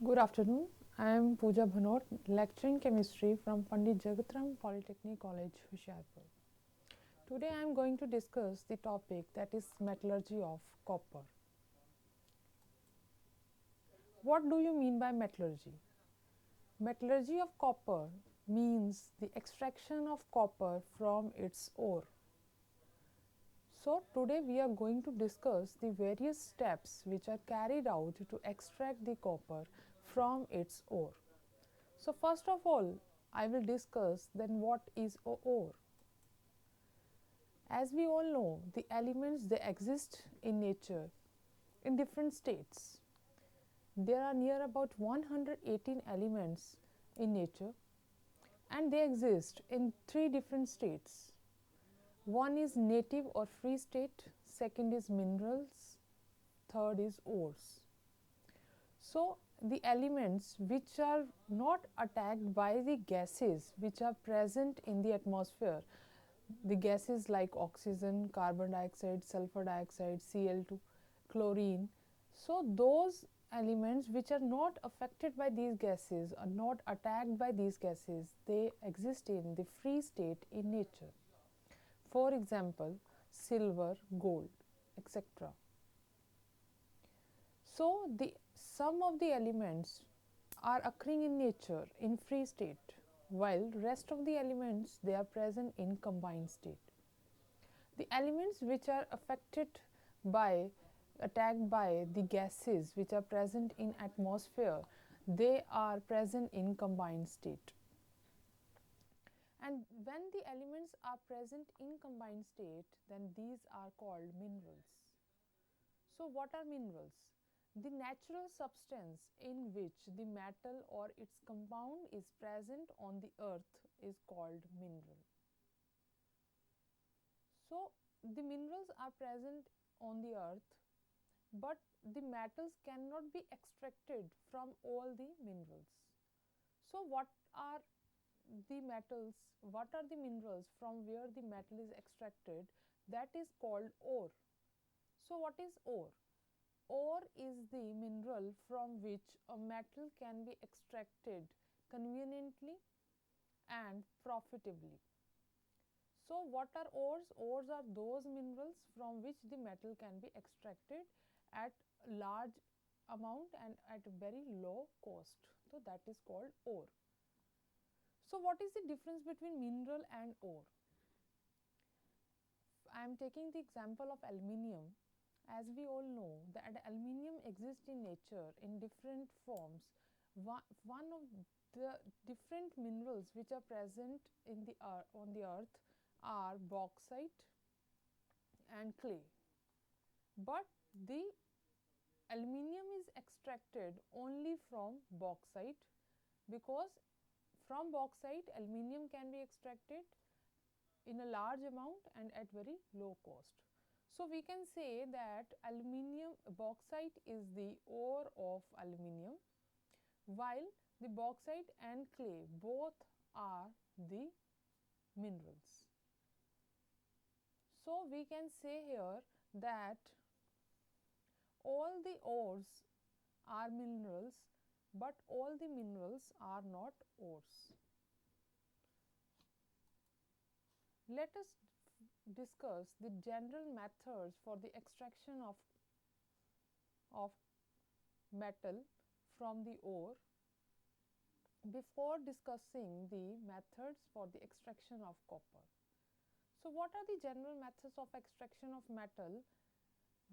Good afternoon. I am Pooja Bhanot, lecturing chemistry from Pandit Jagatram Polytechnic College, Hoshiarpur. Today I am going to discuss the topic that is metallurgy of copper. What do you mean by metallurgy? Metallurgy of copper means the extraction of copper from its ore. So, today we are going to discuss the various steps which are carried out to extract the copper from its ore. So, first of all, I will discuss then what is ore. As we all know, the elements they exist in nature in different states. There are near about 118 elements in nature and they exist in three different states. One is native or free state, second is minerals, third is ores. So, the elements which are not attacked by the gases which are present in the atmosphere, the gases like oxygen, carbon dioxide, sulfur dioxide, Cl2, chlorine. So, those elements which are not affected by these gases are not attacked by these gases, they exist in the free state in nature. For example, silver, gold, etc. So, the some of the elements are occurring in nature in free state, while rest of the elements they are present in combined state. The elements which are affected by attacked by the gases which are present in atmosphere, they are present in combined state. And when the elements are present in combined state, then these are called minerals. So, what are minerals? The natural substance in which the metal or its compound is present on the earth is called mineral. So, the minerals are present on the earth, but the metals cannot be extracted from all the minerals. So, what are the metals, what are the minerals from where the metal is extracted? That is called ore. So, what is ore? Ore is the mineral from which a metal can be extracted conveniently and profitably. So, what are ores? Ores are those minerals from which the metal can be extracted at large amount and at very low cost. So, that is called ore. So, what is the difference between mineral and ore? I am taking the example of aluminium. As we all know that aluminium exists in nature in different forms. One of the different minerals which are present in the on the earth are bauxite and clay. But the aluminium is extracted only from bauxite, because from bauxite aluminium can be extracted in a large amount and at very low cost. So, we can say that aluminium bauxite is the ore of aluminium, while the bauxite and clay both are the minerals. So, we can say here that all the ores are minerals, but all the minerals are not ores. Let us discuss the general methods for the extraction of metal from the ore before discussing the methods for the extraction of copper. So, what are the general methods of extraction of metal?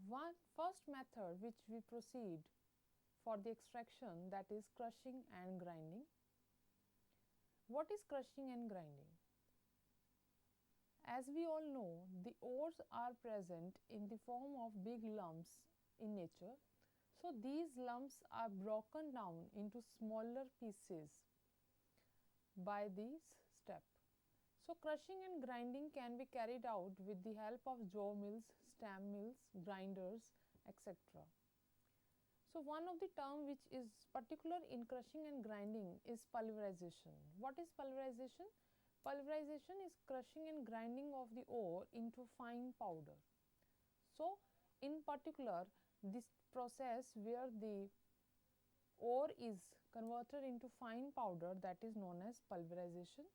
One first method which we proceed for the extraction, that is crushing and grinding. What is crushing and grinding? As we all know, the ores are present in the form of big lumps in nature. So, these lumps are broken down into smaller pieces by this step. So, crushing and grinding can be carried out with the help of jaw mills, stamp mills, grinders, etc. So, one of the term which is particular in crushing and grinding is pulverization. What is pulverization? Pulverization is crushing and grinding of the ore into fine powder. So, in particular, this process where the ore is converted into fine powder, that is known as pulverization.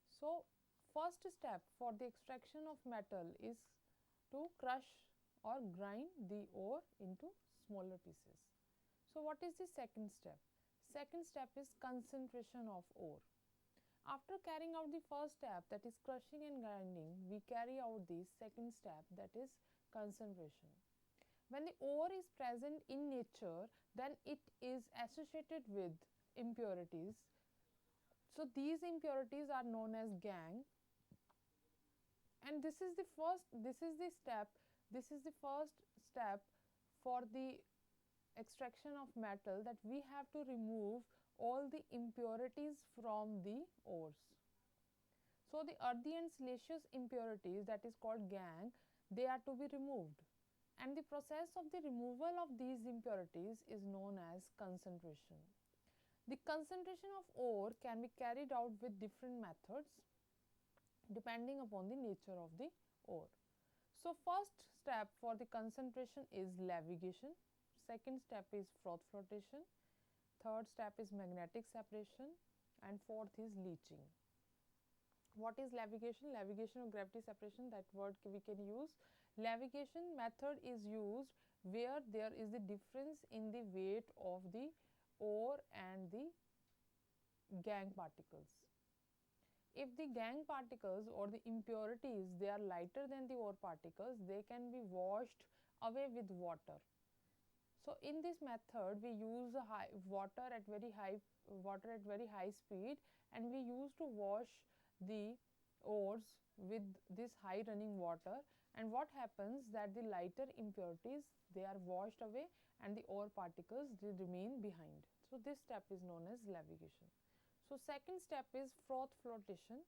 So, first step for the extraction of metal is to crush or grind the ore into smaller pieces. So, what is the second step? Second step is concentration of ore. After carrying out the first step, that is crushing and grinding, we carry out the second step, that is concentration. When the ore is present in nature, then it is associated with impurities. So, these impurities are known as gangue, and this is the first step for the extraction of metal, that we have to remove all the impurities from the ores. So, the earthy and siliceous impurities, that is called gangue, they are to be removed, and the process of the removal of these impurities is known as concentration. The concentration of ore can be carried out with different methods depending upon the nature of the ore. So, first step for the concentration is levitation, second step is froth flotation, third step is magnetic separation, and fourth is leaching. What is levitation? Levitation or gravity separation, that word we can use. Levitation method is used where there is the difference in the weight of the ore and the gangue particles. If the gangue particles or the impurities, they are lighter than the ore particles, they can be washed away with water. So, in this method we use water at very high speed, and we use to wash the ores with this high running water, and what happens that the lighter impurities, they are washed away and the ore particles, they remain behind. So, this step is known as levitation. So, second step is froth flotation.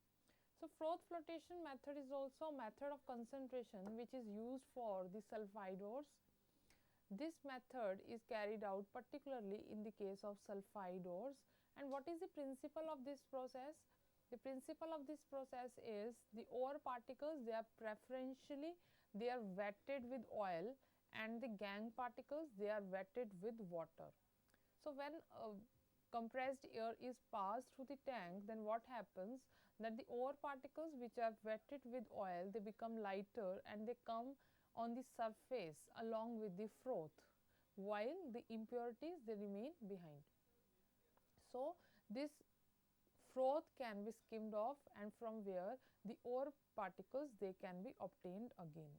So, froth flotation method is also a method of concentration which is used for the sulphide ores. This method is carried out particularly in the case of sulphide ores. And what is the principle of this process? The principle of this process is the ore particles, they are preferentially, they are wetted with oil, and the gangue particles, they are wetted with water. So, when compressed air is passed through the tank, then what happens that the ore particles which are wetted with oil, they become lighter and they come on the surface along with the froth, while the impurities, they remain behind. So, this froth can be skimmed off, and from where the ore particles, they can be obtained again.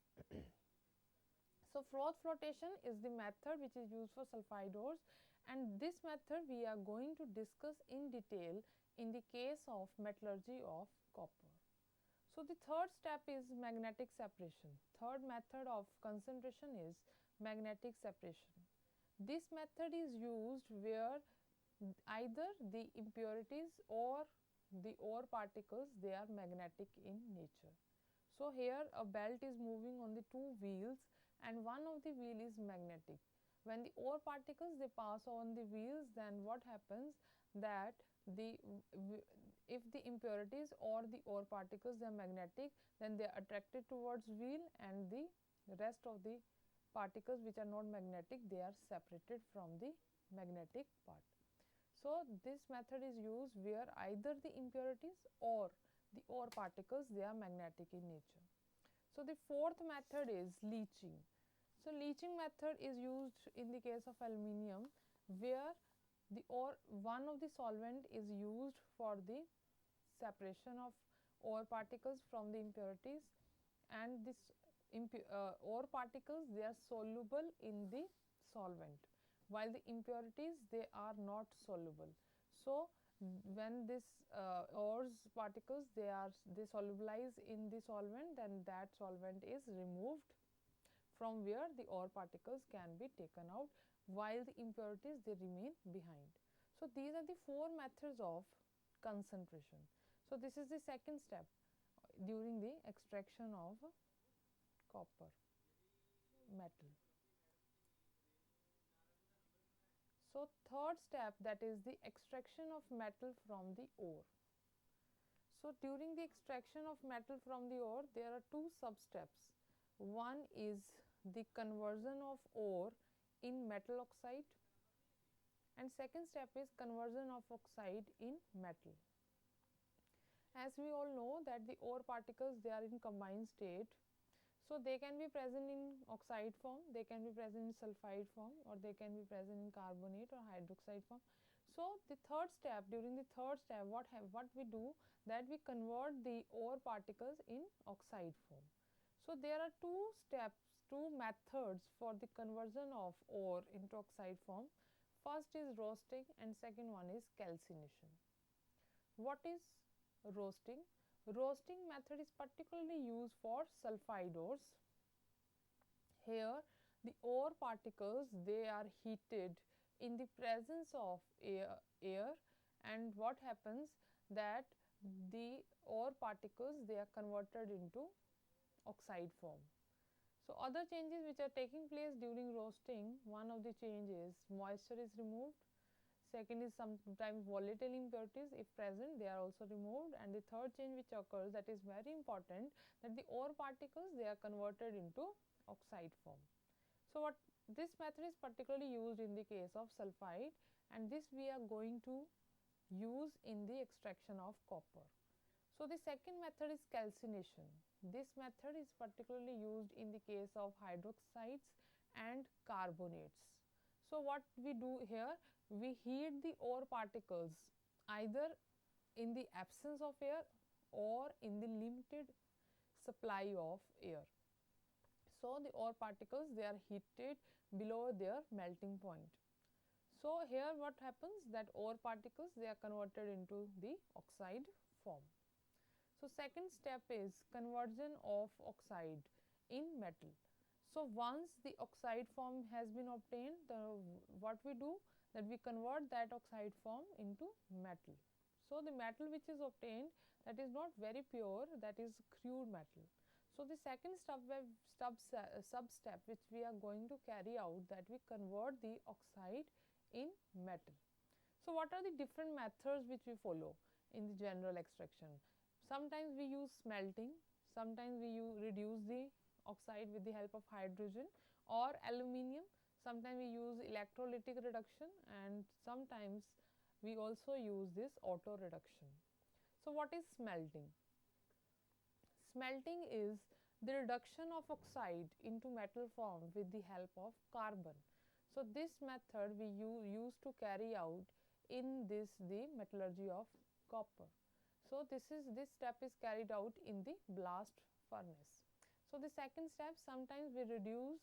So, froth flotation is the method which is used for sulphide ores, and this method we are going to discuss in detail in the case of metallurgy of copper. So, the third step is magnetic separation. Third method of concentration is magnetic separation. This method is used where either the impurities or the ore particles, they are magnetic in nature. So, here a belt is moving on the two wheels, and one of the wheel is magnetic. When the ore particles, they pass on the wheels, then what happens that the if the impurities or the ore particles, they are magnetic, then they are attracted towards wheel, and the rest of the particles which are not magnetic, they are separated from the magnetic part. So, this method is used where either the impurities or the ore particles, they are magnetic in nature. So, the fourth method is leaching. So, leaching method is used in the case of aluminium, where the ore, one of the solvent is used for the separation of ore particles from the impurities, and this ore particles, they are soluble in the solvent, while the impurities, they are not soluble. So, when this ores particles, they solubilize in the solvent, then that solvent is removed, from where the ore particles can be taken out, while the impurities, they remain behind. So, these are the four methods of concentration. So, this is the second step during the extraction of copper metal. So, third step, that is the extraction of metal from the ore. So, during the extraction of metal from the ore, there are two sub steps. One is the conversion of ore in metal oxide, and second step is conversion of oxide in metal. As we all know that the ore particles, they are in combined state, so they can be present in oxide form, they can be present in sulphide form, or they can be present in carbonate or hydroxide form. So the third step, during the third step, what we do, that we convert the ore particles in oxide form. So there are two steps, two methods for the conversion of ore into oxide form. First is roasting and second one is calcination. What is roasting? Roasting method is particularly used for sulphide ores. Here the ore particles, they are heated in the presence of air, and what happens, that the ore particles, they are converted into oxide form. So other changes which are taking place during roasting, one of the changes, moisture is removed. Second is sometimes volatile impurities, if present, they are also removed. And the third change which occurs, that is very important, that the ore particles, they are converted into oxide form. So what this method is particularly used in the case of sulphide, and this we are going to use in the extraction of copper. So the second method is calcination. This method is particularly used in the case of hydroxides and carbonates. So what we do here, we heat the ore particles either in the absence of air or in the limited supply of air. So the ore particles, they are heated below their melting point. So here what happens, that ore particles, they are converted into the oxide form. So second step is conversion of oxide in metal. So once the oxide form has been obtained, what we do, that we convert that oxide form into metal. So the metal which is obtained, that is not very pure, that is crude metal. So the second sub step which we are going to carry out, that we convert the oxide in metal. So what are the different methods which we follow in the general extraction? Sometimes we use smelting, sometimes we reduce the oxide with the help of hydrogen or aluminium, sometimes we use electrolytic reduction, and sometimes we also use this auto reduction. So what is smelting? Smelting is the reduction of oxide into metal form with the help of carbon. So this method we use to carry out in the metallurgy of copper. So this step is carried out in the blast furnace. So the second step, sometimes we reduce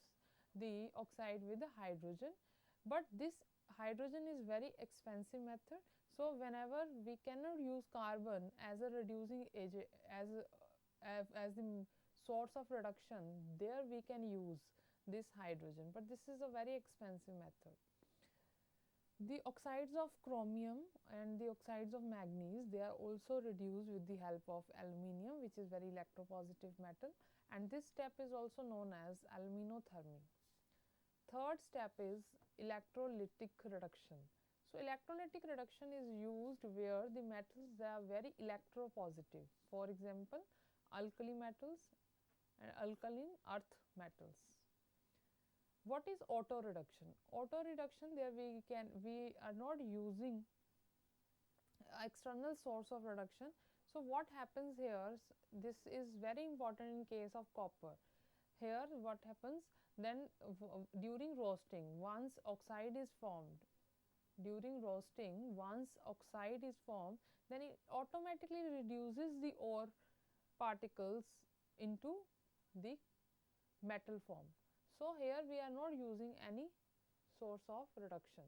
the oxide with the hydrogen, but this hydrogen is very expensive method. So whenever we cannot use carbon as a reducing agent, as the source of reduction, there we can use this hydrogen, but this is a very expensive method. The oxides of chromium and the oxides of manganese, they are also reduced with the help of aluminium, which is very electropositive metal, and this step is also known as aluminothermy. Third step is electrolytic reduction. So electrolytic reduction is used where the metals, they are very electropositive. For example, alkali metals and alkaline earth metals. What is auto reduction? Auto reduction, there we are not using external source of reduction. So what happens here, this is very important in case of copper. Here what happens, then during roasting, once oxide is formed, then it automatically reduces the ore particles into the metal form. So here we are not using any source of reduction.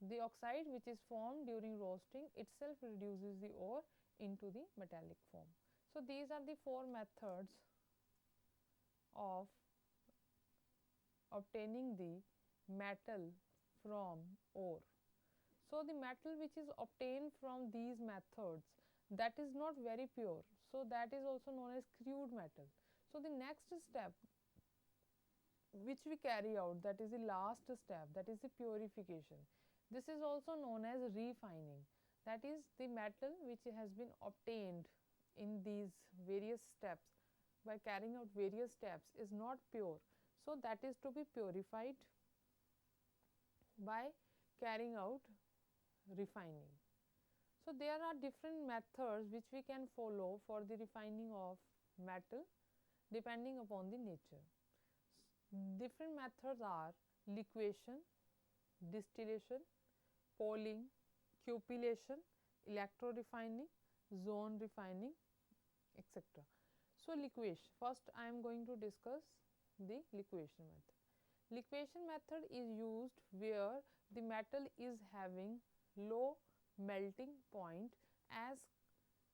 The oxide which is formed during roasting itself reduces the ore into the metallic form. So these are the four methods of obtaining the metal from ore. So the metal which is obtained from these methods, that is not very pure, so that is also known as crude metal. So the next step which we carry out, that is the last step, that is the purification. This is also known as refining, that is the metal which has been obtained in these various steps, by carrying out various steps, is not pure, so that is to be purified by carrying out refining. So, there are different methods which we can follow for the refining of metal depending upon the nature. Different methods are liquefaction, distillation, polling, cupellation, electro refining, zone refining, etc. So, liquefaction, first I am going to discuss the liquefaction method. Liquefaction method is used where the metal is having low melting point as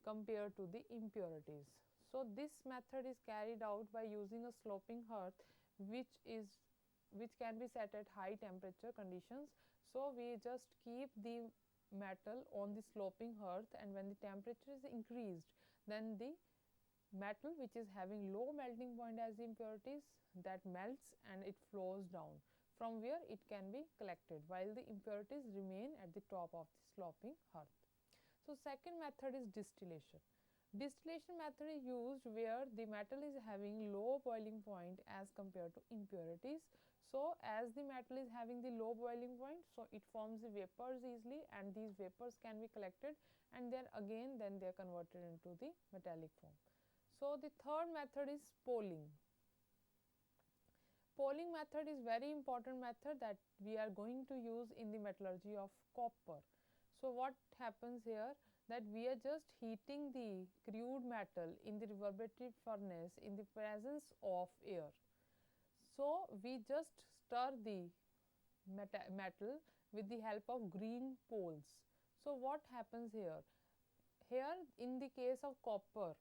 compared to the impurities. So, this method is carried out by using a sloping hearth which can be set at high temperature conditions. So, we just keep the metal on the sloping hearth, and when the temperature is increased, then the metal which is having low melting point as the impurities, that melts and it flows down from where it can be collected, while the impurities remain at the top of the sloping hearth. So, second method is distillation. Distillation method is used where the metal is having low boiling point as compared to impurities. So, as the metal is having the low boiling point, so it forms the vapors easily, and these vapors can be collected, and then they are converted into the metallic form. So, the third method is polling. Polling method is very important method that we are going to use in the metallurgy of copper. So, what happens here, that we are just heating the crude metal in the reverberative furnace in the presence of air. So, we just stir the metal with the help of green poles. So, what happens here? Here in the case of copper,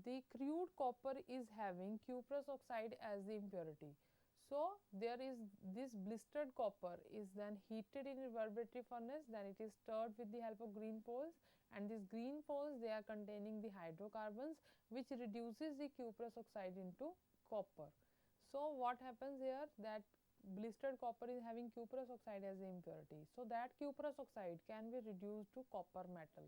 the crude copper is having cuprous oxide as the impurity. So, there is this blistered copper is then heated in reverberative furnace, then it is stirred with the help of green poles, and these green poles, they are containing the hydrocarbons which reduces the cuprous oxide into copper. So, what happens here, that blistered copper is having cuprous oxide as the impurity. So, that cuprous oxide can be reduced to copper metal.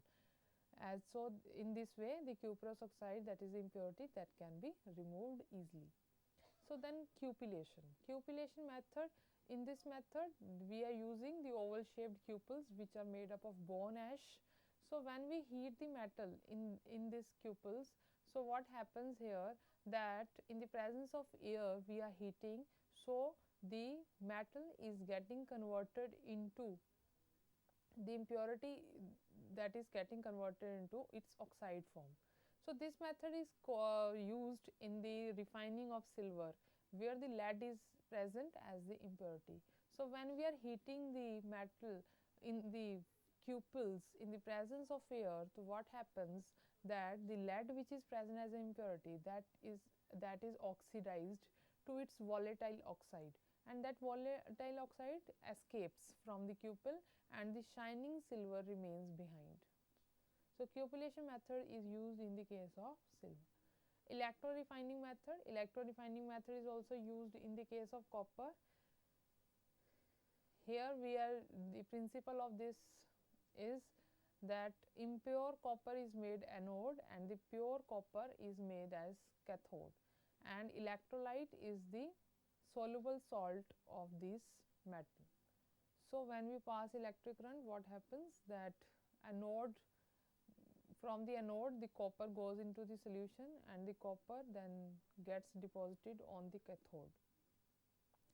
As so, in this way the cuprous oxide, that is the impurity, that can be removed easily. So, then cupellation method, in this method we are using the oval shaped cupels which are made up of bone ash. So, when we heat the metal in this cupels, so what happens here, that in the presence of air we are heating, so the metal is getting converted into the impurity, that is getting converted into its oxide form. So, this method is used in the refining of silver, where the lead is present as the impurity. So, when we are heating the metal in the cupels in the presence of air, so what happens, that the lead which is present as an impurity, that is oxidized to its volatile oxide, and that volatile oxide escapes from the cupel, and the shining silver remains behind. So, cupellation method is used in the case of silver. Electro refining method is also used in the case of copper. Here we are, the principle of this is that impure copper is made anode and the pure copper is made as cathode, and electrolyte is the soluble salt of this metal. So, when we pass electric current, what happens, that anode, from the anode the copper goes into the solution, and the copper then gets deposited on the cathode.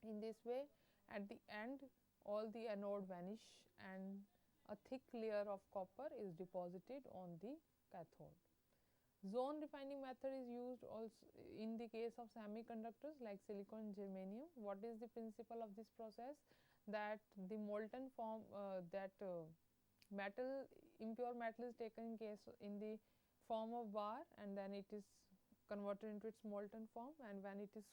In this way, at the end all the anode vanish and a thick layer of copper is deposited on the cathode. Zone refining method is used also in the case of semiconductors like silicon and germanium. What is the principle of this process, that the molten form, metal, impure metal is taken in the form of bar, and then it is converted into its molten form, and when it is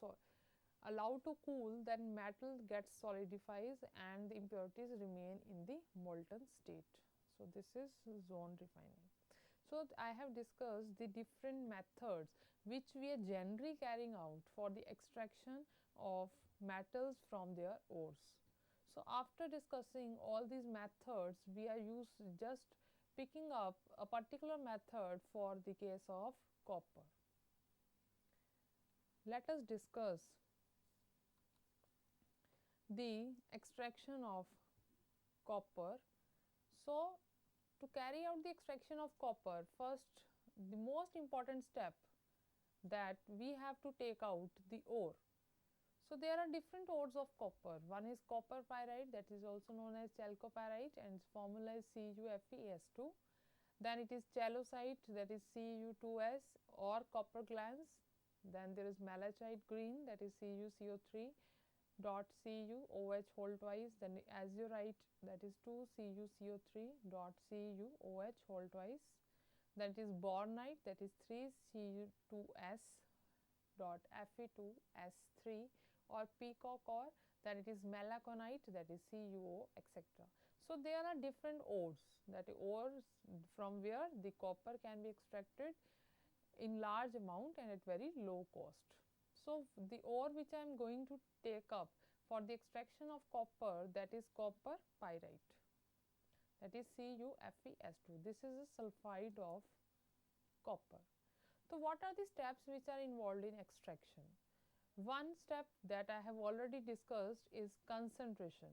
allowed to cool, then metal gets solidifies and the impurities remain in the molten state. So, this is zone refining. So, I have discussed the different methods which we are generally carrying out for the extraction of metals from their ores. So, after discussing all these methods, we are just picking up a particular method for the case of copper. Let us discuss the extraction of copper. So, to carry out the extraction of copper, first the most important step that we have to take out the ore. So, there are different ores of copper. One is copper pyrite, that is also known as chalcopyrite, and its formula is CuFeS2. Then it is chalcocite, that is Cu2S, or copper glans. Then there is malachite green, that is CuCO3 dot CuOH whole twice. Then azurite, that is 2 CuCO3 dot CuOH whole twice. Then it is bornite, that is 3 Cu2S dot Fe2S3, or peacock ore, then it is malaconite, that is CuO, etc. So, there are different ores, that ores from where the copper can be extracted in large amount and at very low cost. So, the ore which I am going to take up for the extraction of copper, that is copper pyrite, that is CuFeS2. This is a sulphide of copper. So, what are the steps which are involved in extraction? One step that I have already discussed is concentration.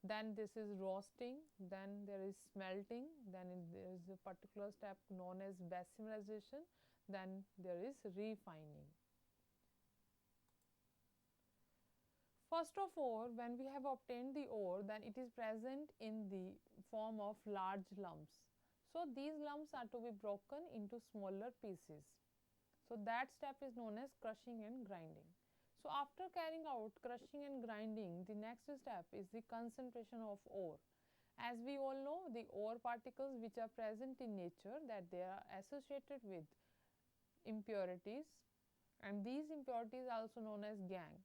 Then this is roasting, then there is smelting, then there is a particular step known as basimarization, then there is refining. First of all, when we have obtained the ore, then it is present in the form of large lumps. So, these lumps are to be broken into smaller pieces. So, that step is known as crushing and grinding. So, after carrying out crushing and grinding, the next step is the concentration of ore. As we all know, the ore particles which are present in nature, that they are associated with impurities, and these impurities are also known as gangue.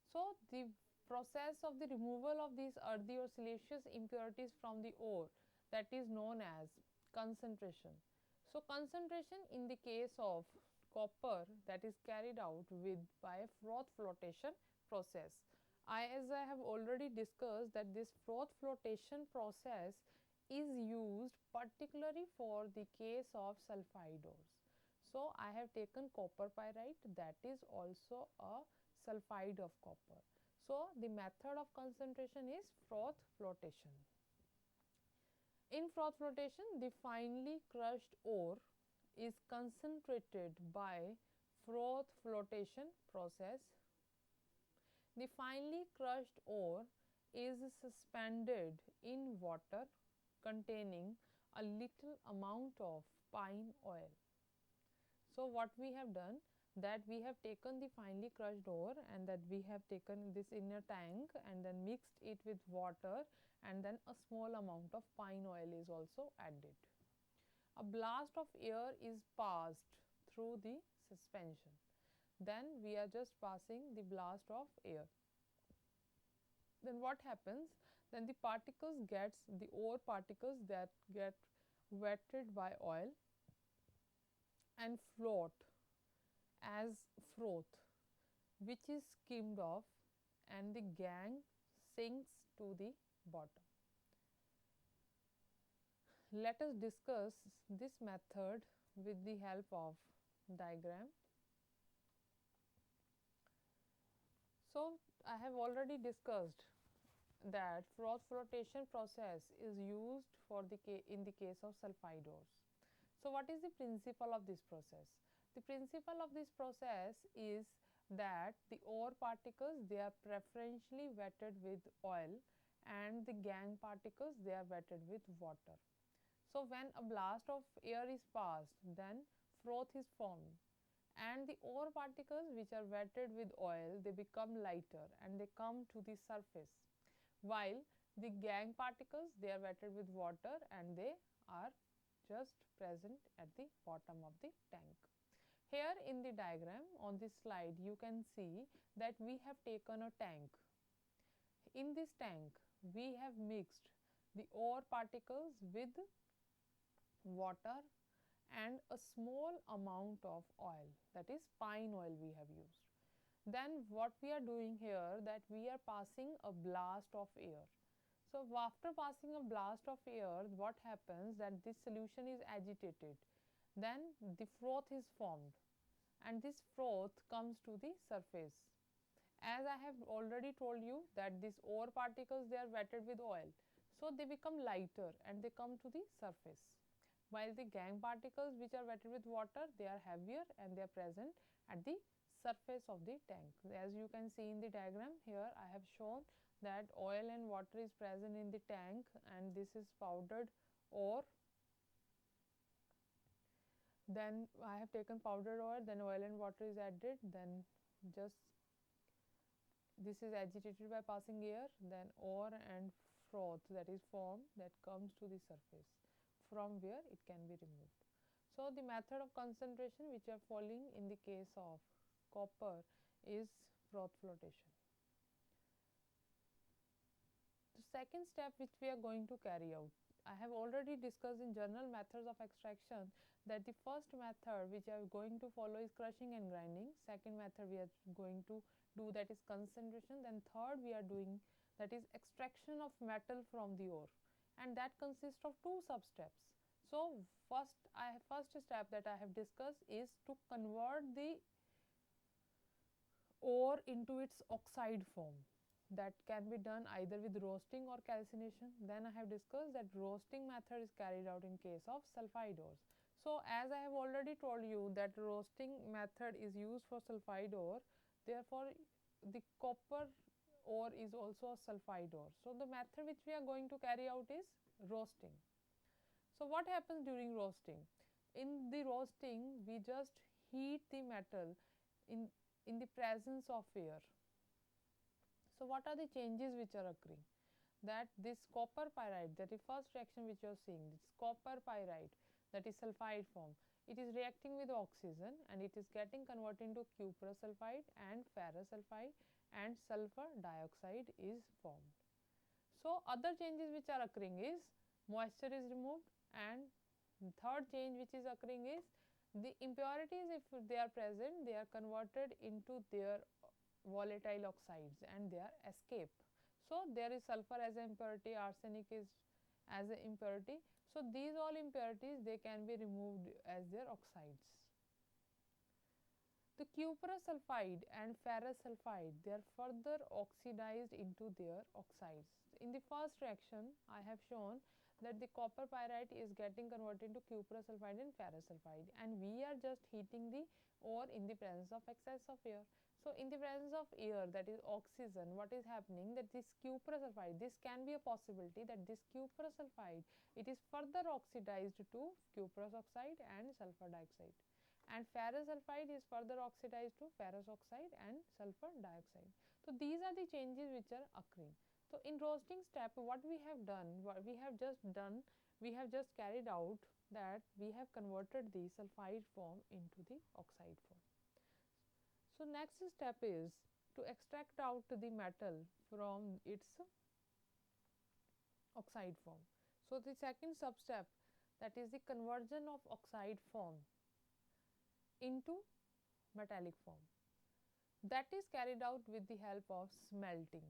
So, the process of the removal of these earthy or siliceous impurities from the ore, that is known as concentration. So, concentration in the case of copper, that is carried out with by a froth flotation process. As I have already discussed, that this froth flotation process is used particularly for the case of sulphide ores. So, I have taken copper pyrite, that is also a sulphide of copper. So, the method of concentration is froth flotation. In froth flotation, the finely crushed ore is concentrated by froth flotation process. The finely crushed ore is suspended in water containing a little amount of pine oil. So, what we have done, that we have taken the finely crushed ore and that we have taken this in a tank and then mixed it with water, and then a small amount of pine oil is also added. A blast of air is passed through the suspension. Then we are just passing the blast of air. Then what happens? Then the particles gets, the ore particles that get wetted by oil and float as froth, which is skimmed off, and the gangue sinks to the bottom. Let us discuss this method with the help of diagram. So, I have already discussed that froth flotation process is used for in the case of sulphide ores. So, what is the principle of this process? The principle of this process is that the ore particles, they are preferentially wetted with oil, and the gangue particles, they are wetted with water. So, when a blast of air is passed, then froth is formed, and the ore particles which are wetted with oil, they become lighter and they come to the surface, while the gangue particles, they are wetted with water and they are just present at the bottom of the tank. Here in the diagram on this slide, you can see that we have taken a tank. In this tank, we have mixed the ore particles with water and a small amount of oil, that is pine oil we have used. Then what we are doing here, that we are passing a blast of air. So, after passing a blast of air, what happens, that this solution is agitated, then the froth is formed, and this froth comes to the surface. As I have already told you that these ore particles, they are wetted with oil. So they become lighter and they come to the surface. While the gangue particles which are wetted with water, they are heavier and they are present at the surface of the tank. As you can see in the diagram here, I have shown that oil and water is present in the tank, and this is powdered ore. Then I have taken powdered ore, then oil and water is added, then just this is agitated by passing air, then ore and froth that is formed that comes to the surface from where it can be removed. So the method of concentration which are following in the case of copper is froth flotation. The second step which we are going to carry out, I have already discussed in general methods of extraction that the first method which I am going to follow is crushing and grinding. Second method we are going to do, that is concentration. Then third we are doing, that is extraction of metal from the ore, and that consists of two sub steps. So first step that I have discussed is to convert the ore into its oxide form. That can be done either with roasting or calcination. Then I have discussed that roasting method is carried out in case of sulfide ores. So as I have already told you that roasting method is used for sulfide ore, therefore the copper ore is also a sulfide ore. So the method which we are going to carry out is roasting. So what happens during roasting? In the roasting, we just heat the metal in the presence of air. So what are the changes which are occurring? That this copper pyrite, that is first reaction which you are seeing, this copper pyrite, that is sulfide form, it is reacting with oxygen and it is getting converted into cuprous sulfide and ferrous sulfide, and sulfur dioxide is formed. So other changes which are occurring is moisture is removed, and third change which is occurring is the impurities, if they are present, they are converted into their volatile oxides and they are escaped. So there is sulfur as an impurity, arsenic is as an impurity. So these all impurities, they can be removed as their oxides. The cuprous sulfide and ferrous sulfide, they are further oxidized into their oxides. In the first reaction, I have shown that the copper pyrite is getting converted into cuprous sulfide and ferrous sulfide, and we are just heating the ore in the presence of excess of air. So in the presence of air, that is oxygen, what is happening, that this cuprous sulfide, this can be a possibility that this cuprous sulfide, it is further oxidized to cuprous oxide and sulfur dioxide, and ferrous sulfide is further oxidized to ferrous oxide and sulfur dioxide. So these are the changes which are occurring. So in roasting step, what we have done, we have just carried out that we have converted the sulfide form into the oxide form. So next step is to extract out the metal from its oxide form. So the second sub step, that is the conversion of oxide form into metallic form, that is carried out with the help of smelting.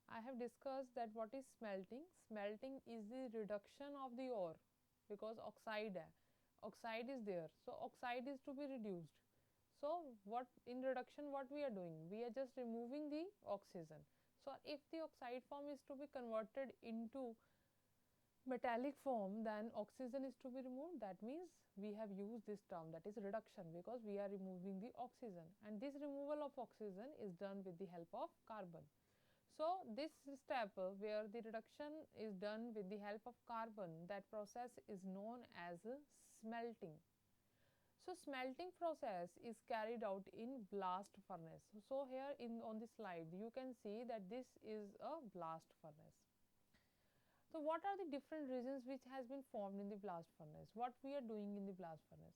I have discussed that what is smelting. Smelting is the reduction of the ore, because oxide is there, so oxide is to be reduced. So what in reduction, what we are doing, we are just removing the oxygen. So if the oxide form is to be converted into metallic form, then oxygen is to be removed. That means we have used this term, that is reduction, because we are removing the oxygen, and this removal of oxygen is done with the help of carbon. So this step where the reduction is done with the help of carbon, that process is known as smelting. So smelting process is carried out in blast furnace. So here on the slide you can see that this is a blast furnace. So what are the different regions which has been formed in the blast furnace? What we are doing in the blast furnace?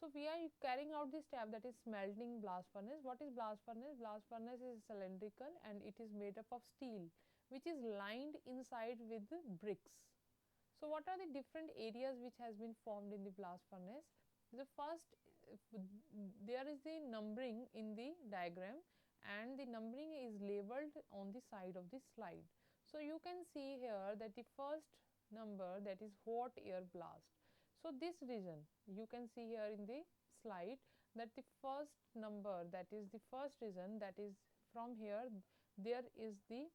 So we are carrying out the step, that is smelting blast furnace. What is blast furnace? Blast furnace is cylindrical and it is made up of steel which is lined inside with bricks. So what are the different areas which has been formed in the blast furnace? The first, there is the numbering in the diagram, and the numbering is labeled on the side of the slide. So you can see here that the first number, that is hot air blast. So this region, you can see here in the slide that the first number, that is the first region, that is from here, there is the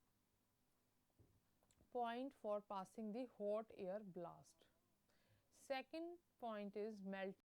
point for passing the hot air blast. Second point is melting